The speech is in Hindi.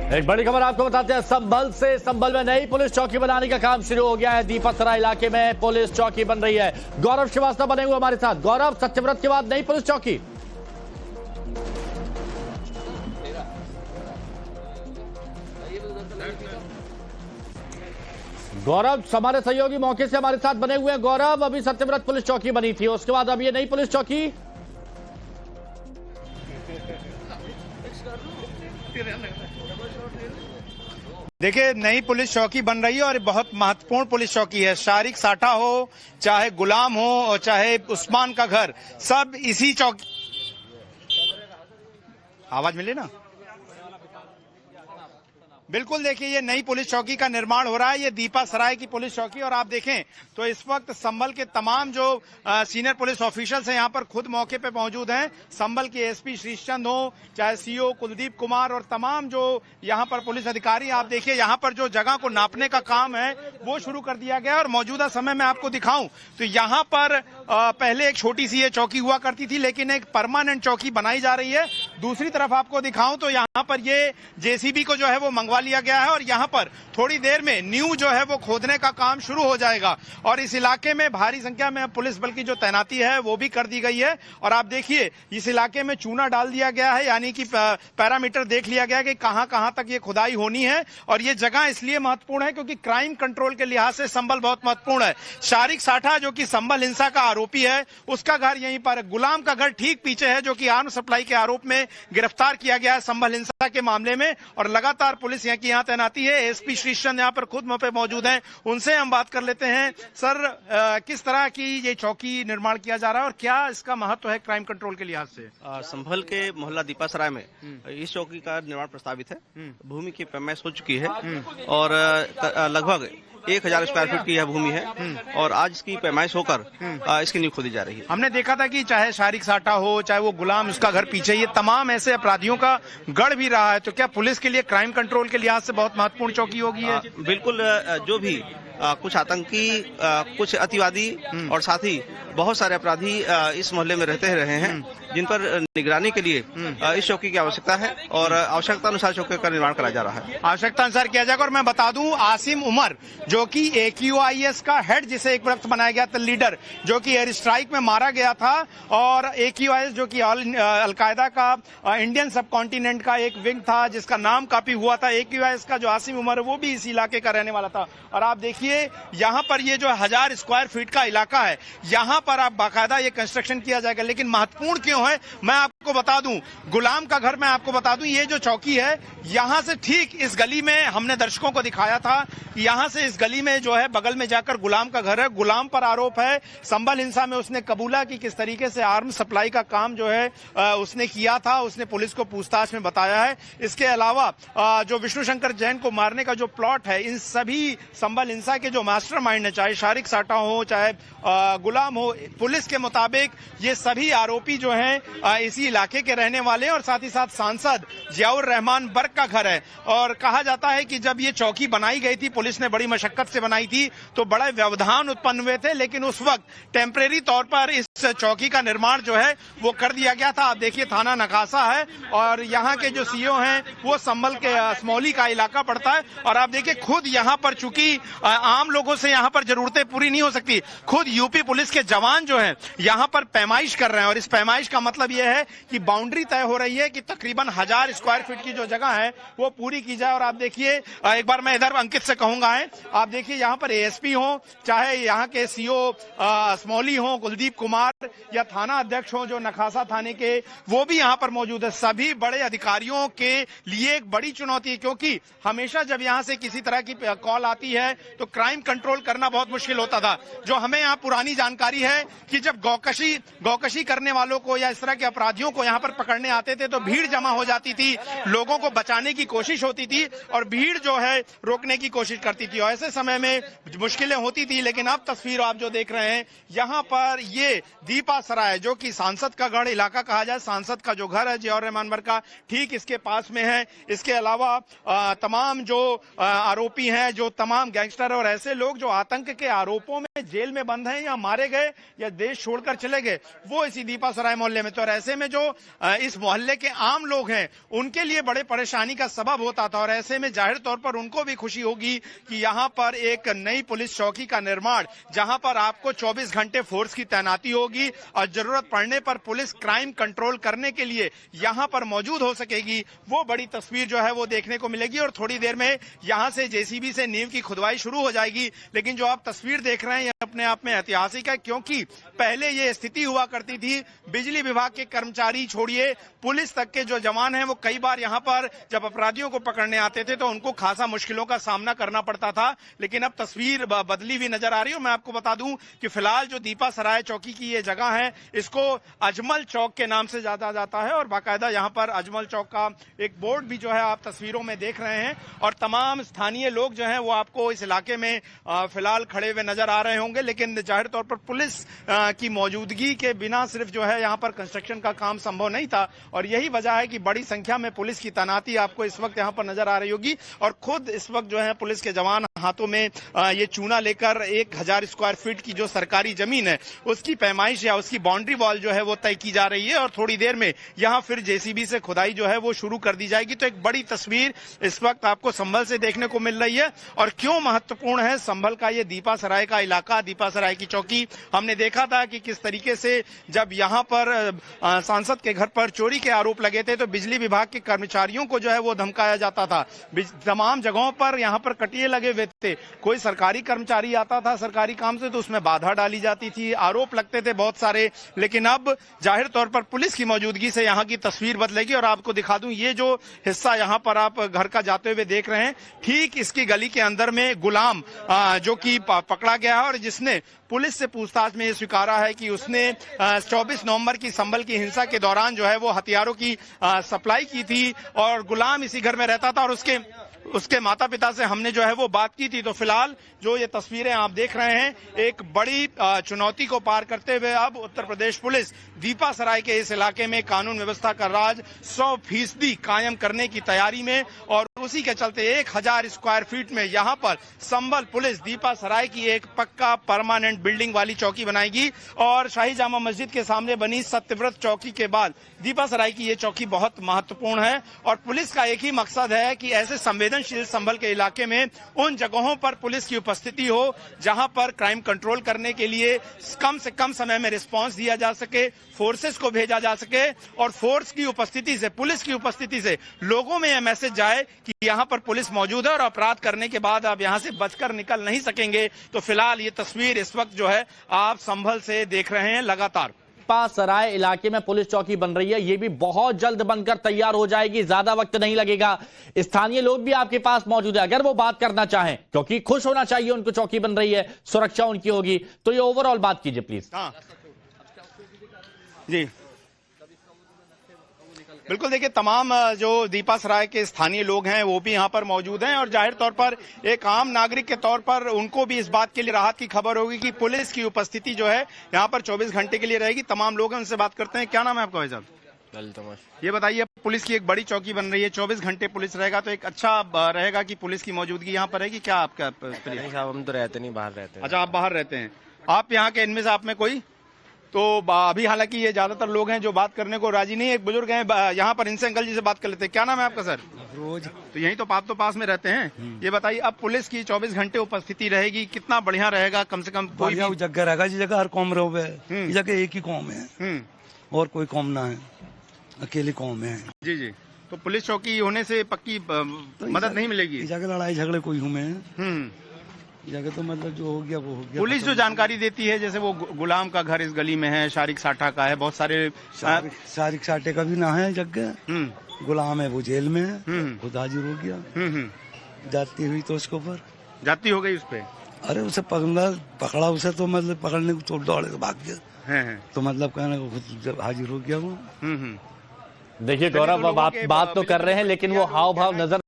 एक बड़ी खबर आपको बताते हैं संभल में नई पुलिस चौकी बनाने का काम शुरू हो गया है। दीपासराय इलाके में पुलिस चौकी बन रही है। गौरव श्रीवास्तव बने हुए हमारे साथ। गौरव, सत्यव्रत के बाद नई पुलिस चौकी। गौरव, हमारे सहयोगी मौके से हमारे साथ बने हुए हैं। गौरव, अभी सत्यव्रत पुलिस चौकी बनी थी, उसके बाद अब ये नई पुलिस चौकी। देखिए, नई पुलिस चौकी बन रही है और बहुत महत्वपूर्ण पुलिस चौकी है। शारिक साठा हो, चाहे गुलाम हो और चाहे उस्मान का घर, सब इसी चौकी। आवाज मिले ना? बिल्कुल, देखिए ये नई पुलिस चौकी का निर्माण हो रहा है। ये दीपासराय की पुलिस चौकी, और आप देखें तो इस वक्त संभल के तमाम जो सीनियर पुलिस ऑफिसर्स हैं यहाँ पर खुद मौके पे मौजूद हैं। संभल के एसपी श्रीचंद हो, चाहे सीओ कुलदीप कुमार और तमाम जो यहाँ पर पुलिस अधिकारी, आप देखिए यहाँ पर जो जगह को नापने का काम है वो शुरू कर दिया गया। और मौजूदा समय में आपको दिखाऊं तो यहाँ पर पहले एक छोटी सी ये चौकी हुआ करती थी, लेकिन एक परमानेंट चौकी बनाई जा रही है। दूसरी तरफ आपको दिखाऊं तो यहाँ पर ये जेसीबी को जो है वो मंगवा लिया गया है और यहाँ पर थोड़ी देर में न्यू जो है वो खोदने का काम शुरू हो जाएगा। और इस इलाके में भारी संख्या में पुलिस बल की जो तैनाती है वो भी कर दी गई है। और आप देखिए इस इलाके में चूना डाल दिया गया है, यानी कि पैरामीटर देख लिया गया है कि कहां कहां तक ये खुदाई होनी है। और ये जगह इसलिए महत्वपूर्ण है क्योंकि क्राइम कंट्रोल के लिहाज से संभल बहुत महत्वपूर्ण है। शारिक साठा जो कि संभल हिंसा का आरोपी है, उसका घर यहीं पर है। गुलाम का घर ठीक पीछे है, जो कि आर्म सप्लाई के आरोप में गिरफ्तार किया गया है संभल हिंसा के मामले में। और लगातार पुलिस यहाँ तैनाती है। एसपी श्रीचंद यहाँ पर खुद पे मौजूद हैं, उनसे हम बात कर लेते हैं। सर, किस तरह की ये चौकी निर्माण किया जा रहा है और क्या इसका महत्व है क्राइम कंट्रोल के लिहाज से? संभल के मोहल्ला दीपासराय में इस चौकी का निर्माण प्रस्तावित है। भूमि की पैमाइश हो चुकी है और लगभग 1000 स्क्वायर फीट की यह भूमि है और आज इसकी पैमाइश होकर इसकी नींव खोदी जा रही है। हमने देखा था कि चाहे शारिक साठा हो, चाहे वो गुलाम, उसका घर पीछे, ये तमाम ऐसे अपराधियों का गढ़ भी रहा है। तो क्या पुलिस के लिए क्राइम कंट्रोल के लिहाज से बहुत महत्वपूर्ण चौकी होगी है? बिल्कुल, जो भी कुछ आतंकी, कुछ अतिवादी और साथ ही बहुत सारे अपराधी इस मोहल्ले में रहते रहे हैं, जिन पर निगरानी के लिए इस चौकी की आवश्यकता है और आवश्यकता अनुसार चौकी का निर्माण करा जा रहा है। आवश्यकता अनुसार किया जाएगा। और मैं बता दूं, आसिम उमर जो कि AQIS का हेड, जिसे एक वक्त बनाया गया था लीडर, जो कि एयर स्ट्राइक में मारा गया था, और AQIS जो कि अलकायदा का इंडियन सब कॉन्टिनेंट का एक विंग था जिसका नाम काफी हुआ था। AQIS का जो आसिम उमर है वो भी इस इलाके का रहने वाला था। और आप देखिए यहाँ पर ये जो 1000 स्क्वायर फीट का इलाका है, यहाँ पर आप बाकायदा ये कंस्ट्रक्शन किया जाएगा। लेकिन महत्वपूर्ण क्यों है मैं आपको बता दूं, गुलाम का घर मैं आपको बता दूं, ये जो चौकी है यहां से ठीक इस गली में, हमने दर्शकों को दिखाया था, यहां से इस गली में जो है बगल में जाकर गुलाम का घर है। गुलाम पर आरोप है संभल हिंसा में उसने कबूला कि किस तरीके से आर्म सप्लाई का काम जो है उसने किया था, उसने पुलिस को पूछताछ में बताया है। इसके अलावा जो विष्णु शंकर जैन को मारने का जो प्लॉट है, इन सभी संभल हिंसा के जो मास्टरमाइंड है, चाहे शारिक साठा हो, चाहे गुलाम हो, पुलिस के मुताबिक ये सभी आरोपी जो हैं इसी इलाके के रहने वाले हैं। और साथ ही साथ सांसद जियाउर रहमान बर्क का घर है। और कहा जाता है कि जब ये चौकी बनाई गई थी, पुलिस ने बड़ी मशक्कत से बनाई थी, तो बड़े व्यवधान उत्पन्न हुए थे, लेकिन उस वक्त टेम्परेरी तौर पर इस चौकी का निर्माण जो है वो कर दिया गया था। आप देखिए थाना नखासा है और यहाँ के जो सीओ हैं वो संभल के असमौली का इलाका पड़ता है। और आप देखिए खुद यहाँ पर, चूंकि आम लोगों से यहाँ पर जरूरतें पूरी नहीं हो सकती, खुद यूपी पुलिस के जवान जो हैं यहाँ पर पैमाइश कर रहे हैं। और इस पैमाइश का मतलब यह है कि बाउंड्री तय हो रही है कि तकरीबन 1000 स्क्वायर फीट की जो जगह है वो पूरी की जाए। और आप देखिए, एक बार मैं इधर अंकित से कहूंगा है, आप देखिए यहाँ पर ASP हो, चाहे यहाँ के CO असमौली हो कुलदीप कुमार, या थाना अध्यक्ष हो जो नखासा थाने के, वो भी यहाँ पर मौजूद है। सभी बड़े अधिकारियों के लिए एक बड़ी चुनौती है, क्योंकि हमेशा जब यहाँ से किसी तरह की कॉल आती है तो क्राइम कंट्रोल करना बहुत मुश्किल होता था। जो हमें यहाँ पुरानी जानकारी है कि जब गौकशी करने वालों को या इस तरह के अपराधियों को यहाँ पर पकड़ने आते थे तो भीड़ जमा हो जाती थी, लोगों को बचाने की कोशिश होती थी और भीड़ जो है रोकने की कोशिश करती थी। और ऐसे समय में मुश्किलें होती थी। लेकिन अब तस्वीर आप जो देख रहे हैं, यहाँ पर ये दीपासराय जो कि सांसद का गढ़ इलाका कहा जाए, सांसद का जो घर है जियाउर रहमान बर्क का, ठीक इसके पास में है। इसके अलावा तमाम जो आरोपी हैं, जो तमाम गैंगस्टर और और ऐसे लोग जो आतंक के आरोपों में जेल में बंद हैं या मारे गए या देश छोड़कर चले गए, वो इसी दीपा सराय मोहल्ले में। तो और ऐसे में जो इस मोहल्ले के आम लोग हैं उनके लिए बड़े परेशानी का सबब होता था। और ऐसे में जाहिर तौर पर उनको भी खुशी होगी कि यहाँ पर एक नई पुलिस चौकी का निर्माण, जहां पर आपको 24 घंटे फोर्स की तैनाती होगी और जरूरत पड़ने पर पुलिस क्राइम कंट्रोल करने के लिए यहां पर मौजूद हो सकेगी, वो बड़ी तस्वीर जो है वो देखने को मिलेगी। और थोड़ी देर में यहां से जेसीबी से नींव की खुदवाई शुरू हो जाएगी। लेकिन जो आप तस्वीर देख रहे हैं ये अपने आप में ऐतिहासिक है, क्योंकि पहले ये स्थिति हुआ करती थी, बिजली विभाग के कर्मचारी छोड़िए पुलिस तक के जो जवान हैं वो कई बार यहां पर जब अपराधियों को पकड़ने आते थे तो उनको खासा मुश्किलों का सामना करना पड़ता था। लेकिन अब तस्वीर बदली हुई नजर आ रही है। मैं आपको बता दूं कि फिलहाल जो दीपा सराय चौकी की ये जगह है इसको अजमल चौक के नाम से जाना जाता है और बाकायदा यहां पर अजमल चौक का एक बोर्ड भी जो है आप तस्वीरों में देख रहे हैं। और तमाम स्थानीय लोग जो हैं वो आपको इस इलाके में फिलहाल खड़े हुए नजर आ रहे होंगे। लेकिन जाहिर तौर पर पुलिस की मौजूदगी के बिना सिर्फ जो है यहां पर कंस्ट्रक्शन का काम संभव नहीं था और यही वजह है कि बड़ी संख्या में पुलिस की तैनाती आपको इस वक्त यहां पर नजर आ रही होगी। और खुद इस वक्त जो है पुलिस के जवान हाथों में ये चूना लेकर 1000 स्क्वायर फीट की जो सरकारी जमीन है उसकी पैमाइश या उसकी बाउंड्री वॉल जो है वो तय की जा रही है और थोड़ी देर में यहां फिर जेसीबी से खुदाई जो है वो शुरू कर दी जाएगी। तो एक बड़ी तस्वीर इस वक्त आपको संभल से देखने को मिल रही है। और क्यों महत्वपूर्ण है संभल का ये दीपा सराय का इलाका, दीपा सराय की चौकी, हमने देखा था कि किस तरीके से जब यहां पर सांसद के घर पर चोरी के आरोप लगे थे तो बिजली विभाग के कर्मचारियों को जो है वो धमकाया जाता था। तमाम जगहों पर यहां पर कटिए लगे हुए थे, कोई सरकारी कर्मचारी आता था सरकारी काम से तो उसमें बाधा डाली जाती थी, आरोप लगते थे बहुत सारे। लेकिन अब जाहिर तौर पर पुलिस की मौजूदगी से यहां की तस्वीर बदलेगी। और आपको दिखा दूं ये जो हिस्सा यहां पर आप घर का जाते हुए देख रहे हैं, ठीक इसकी गली के अंदर में गुलाम जो कि पकड़ा गया है और जिसने पुलिस से पूछताछ में ये स्वीकारा है कि उसने 24 नवंबर की संभल की हिंसा के दौरान जो है वो हथियारों की सप्लाई की थी और गुलाम इसी घर में रहता था और उसके माता पिता से हमने जो है वो बात की थी। तो फिलहाल जो ये तस्वीरें आप देख रहे हैं, एक बड़ी चुनौती को पार करते हुए अब उत्तर प्रदेश पुलिस दीपा सराय के इस इलाके में कानून व्यवस्था का राज 100% कायम करने की तैयारी में और उसी के चलते 1000 स्क्वायर फीट में यहां पर संभल पुलिस दीपा सराय की एक पक्का परमानेंट बिल्डिंग वाली चौकी बनाएगी। और शाही जामा मस्जिद के सामने बनी सत्यव्रत चौकी के बाद दीपा सराय की ये चौकी बहुत महत्वपूर्ण है। और पुलिस का एक ही मकसद है कि ऐसे संवेदनशील संभल के इलाके में उन जगहों पर पुलिस की उपस्थिति हो जहां पर क्राइम कंट्रोल करने के लिए कम से कम समय में रिस्पांस दिया जा सके, फोर्सेस को भेजा जा सके और फोर्स की उपस्थिति से, पुलिस की उपस्थिति से लोगों में यह मैसेज जाए कि यहां पर पुलिस मौजूद है और अपराध करने के बाद आप यहां से बचकर निकल नहीं सकेंगे। तो फिलहाल ये तस्वीर इस वक्त जो है आप संभल से देख रहे हैं लगातार। दीपा सराय इलाके में पुलिस चौकी बन रही है, ये भी बहुत जल्द बनकर तैयार हो जाएगी, ज्यादा वक्त नहीं लगेगा। स्थानीय लोग भी आपके पास मौजूद है, अगर वो बात करना चाहें, क्योंकि खुश होना चाहिए, उनको चौकी बन रही है, सुरक्षा उनकी होगी, तो ये ओवरऑल बात कीजिए प्लीज। हाँ जी बिल्कुल, देखिए तमाम जो दीपा सराय के स्थानीय लोग हैं वो भी यहाँ पर मौजूद हैं और जाहिर तौर पर एक आम नागरिक के तौर पर उनको भी इस बात के लिए राहत की खबर होगी कि पुलिस की उपस्थिति जो है यहाँ पर 24 घंटे के लिए रहेगी। तमाम लोग हैं, उनसे बात करते हैं। क्या नाम है आपका भाई साहब? ये बताइए, पुलिस की एक बड़ी चौकी बन रही है, 24 घंटे पुलिस रहेगा, तो एक अच्छा रहेगा कि पुलिस की मौजूदगी यहाँ पर रहेगी। क्या आपका? नहीं साहब, हम तो रहते नहीं, बाहर रहते हैं। अच्छा, आप बाहर रहते हैं। आप यहाँ के इनमें से आप में कोई तो अभी हालांकि ये ज्यादातर लोग हैं जो बात करने को राजी नहीं है। एक बुजुर्ग हैं यहाँ पर, इनसे अंकल जी से बात कर लेते हैं। क्या नाम है आपका सर? रोज। तो यही तो आप तो पास में रहते हैं। ये बताइए, अब पुलिस की 24 घंटे उपस्थिति रहेगी, कितना बढ़िया रहेगा? कम से कम कोई जगह रहेगा, जिस जगह हर कौम रहे, जगह एक ही कौम है और कोई कौम ना है, अकेली कौम है। जी जी, तो पुलिस चौकी होने से पक्की मदद नहीं मिलेगी? जगह लड़ाई झगड़े कोई हुए जगह तो मतलब जो हो गया वो हो गया। पुलिस जो जानकारी देती है, जैसे वो गुलाम का घर इस गली में है, शारिक साठा का है, बहुत सारे शारिक साठे का भी ना है जगह, गुलाम है वो जेल में है, खुद हाजिर हो गया, जाती हुई तो उसके ऊपर जाती हो गई उस पे। अरे उसे पकड़ा उसे तो मतलब पकड़ने को तो दौड़े तो भाग गया, तो मतलब कहने को खुद हाजिर हो गया वो। देखिए गौरव, बात तो कर रहे हैं लेकिन वो हाव भाव नजर